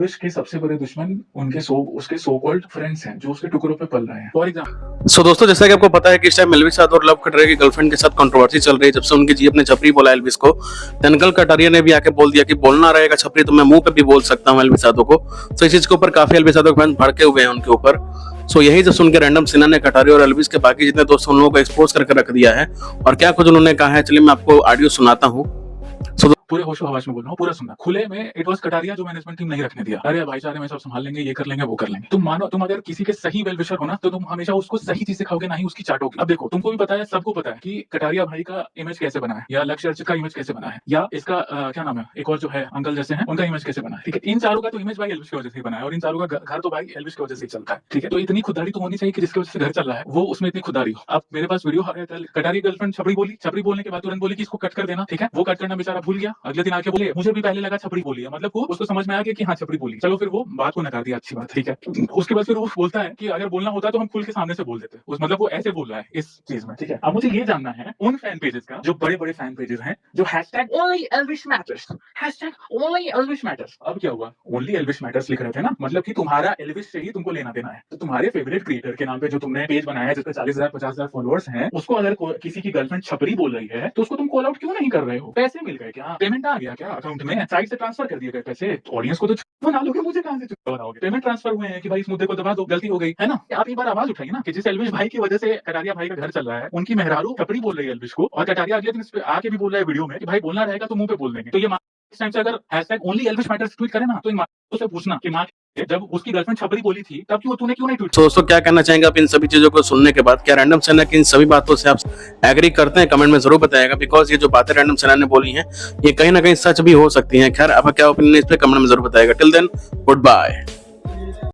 एल्विश के सबसे बड़े दुश्मन उसके सो कॉल्ड फ्रेंड्स हैं जो उसके टुकड़ों पे पल रहे हैं। फॉर एग्जाम्पल सो दोस्तों, जैसा कि आपको पता है कि इस टाइम एल्विस साथ और लव कटरिया की गर्लफ्रेंड के साथ कंट्रोवर्सी चल रही है। जब से उनकी जीएफ ने छपरी बोला एल्विस को, अंकल कटारिया ने भी आके बोल दिया कि बोलना रहेगा छपरी तो मैं मुंह पे भी बोल सकता हूँ एल्विस यादव को। तो इस चीज के ऊपर काफी एल्विस यादव के फैंस भड़के हुए हैं उनके ऊपर। सो यही जो सुन के रैंडम सिन्हा ने कटारिया और एल्विस के बाकी जितने दोस्त उन लोगों को एक्सपोज करके रख दिया है। और क्या कुछ उन्होंने कहा है, चलिए मैं आपको ऑडियो सुनाता हूँ। पूरे होशो हवास में बोल रहा हूँ, पूरा सुनना। खुले में इट वाज कटारिया जो मैनेजमेंट टीम नहीं रखने दिया। अरे भाईचारे में सब संभाल लेंगे, ये कर लेंगे, वो कर लेंगे। तुम मानो, तुम अगर किसी के सही वेल विशर हो ना तो तुम हमेशा उसको सही चीज सिखाओगे, ना ही उसकी चाटोगे। अब देखो, तुमको भी पता है, सबको पता है कि कटारिया भाई का इमेज कैसे बना है, या लक्ष्य अर्चित का इमेज कैसे बना है, या इसका क्या नाम है, एक और जो है अंकल जैसे हैं, उनका इमेज कैसे बना है। ठीक है, इन चारों का तो इमेज भाई एल्विश की वजह से ही बना है, और इन चारों का घर तो भाई एल्विश की वजह से ही चलता है। ठीक है, तो इतनी खुददारी तो होनी चाहिए कि जिसकी वजह से घर चल रहा है वो उसमें इतनी खुददारी हो। अब मेरे पास वीडियो आ गया था, कटारिया गर्लफ्रेंड छपरी बोली, छपरी बोलने के बाद तुरंत बोली कि इसको कट कर देना। ठीक है, वो कट करना बेचारा भूल गया। अगले दिन आके बोले मुझे भी पहले लगा छपरी बोली है, मतलब वो उसको समझ में आ गया कि हाँ छपरी बोली। चलो फिर वो बात को नकार दिया, अच्छी बात। ठीक है, उसके बाद फिर वो बोलता है कि अगर बोलना होता तो हम खुल के सामने से बोल देते। उस मतलब वो ऐसे बोल रहा है इस चीज में। ठीक है, अब मुझे ये जानना है उन फैन पेजेस का, जो बड़े बड़े फैन पेजेस हैं, जो #only Elvish matters, #only Elvish matters। अब क्या हुआ, ओनली एल्विश मैटर्स लिख रहे थे ना, मतलब कि तुम्हारा एल्विश से ही तुमको लेना देना है। तो तुम्हारे फेवरेट क्रिएटर के नाम पे जो तुमने पेज बनाया है जिसपे 40,000 50,000 फॉलोअर्स हैं, उसको अगर किसी की गर्लफ्रेंड छपरी बोल रही है तो उसको तुम कॉल आउट क्यों नहीं कर रहे हो? पैसे मिल गए क्या? पेमेंट आ गया क्या अकाउंट में? साइड से ट्रांसफर कर दिए गए पैसे? ऑडियंस को तो बना लोगे, मुझे कहां से चुप बनाओगे? पेमेंट ट्रांसफर हुए हैं कि भाई इस मुद्दे को दबा दो, गलती हो गई है ना। आप एक बार आवाज उठाइए ना कि जिस एल्विश भाई की वजह से कटारिया भाई का घर चल रहा है, उनकी मेहरारू छपरी बोल रही है एल्विश को, और कटारिया अगले दिन इस पे आके भी बोल रहा है वीडियो में कि भाई बोलना रहेगा तो मुंह पे बोल देंगे। तो ये इस टाइम से अगर #only Elvish matters ट्वीट करे ना, तो इन माँ से पूछना कि माँ जब उसकी गर्लफ्रेंड छपरी बोली थी तब क्यों नहीं ट्वीट। तो दोस्तों, क्या कहना चाहेंगे आप इन सभी चीजों को सुनने के बाद? क्या रैंडम सिन्हा की इन सभी बातों से आप एग्री करते हैं? कमेंट में जरूर बताएगा, बिकॉज ये जो बातें रैंडम सिन्हा ने बोली हैं ये कहीं ना कहीं सच भी हो सकती हैं। खैर, आपका क्या ओपिनियन है इस पे कमेंट में जरूर बताएगा। Till then, good bye.